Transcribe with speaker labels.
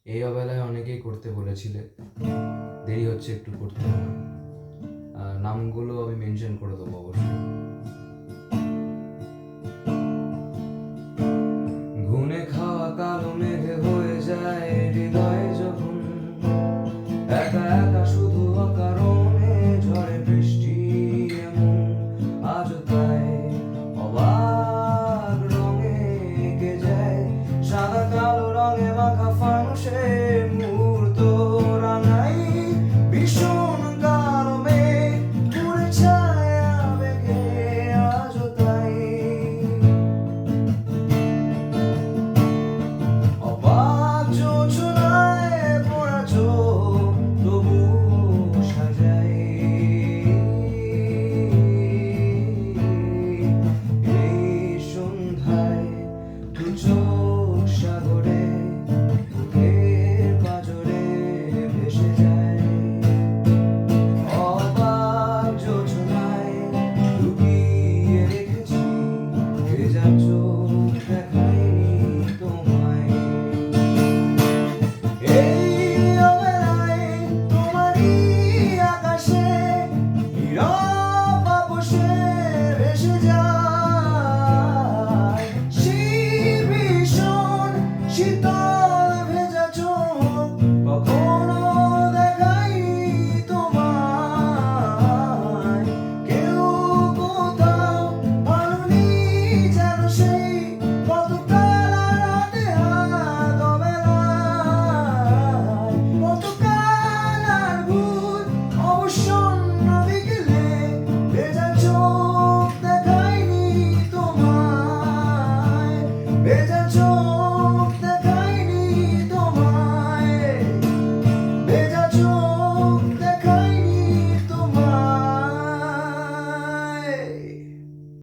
Speaker 1: এই অবেলায় অনেকেই করতে বলেছিলে, দেরি হচ্ছে একটু করতে আমার। নামগুলো আমি মেনশন করে দেবো অবশ্যই। ঘুনে খাওয়া কালো মেঘে হয়ে যায় হৃদয়ে যখন একা একা শুধু অকারণে ঝড়ে বৃষ্টি এমন আজও তাই অবাক রঙে এঁকে যায় সাদা কালো রঙে মাখা ফানুষে মুহূর্ত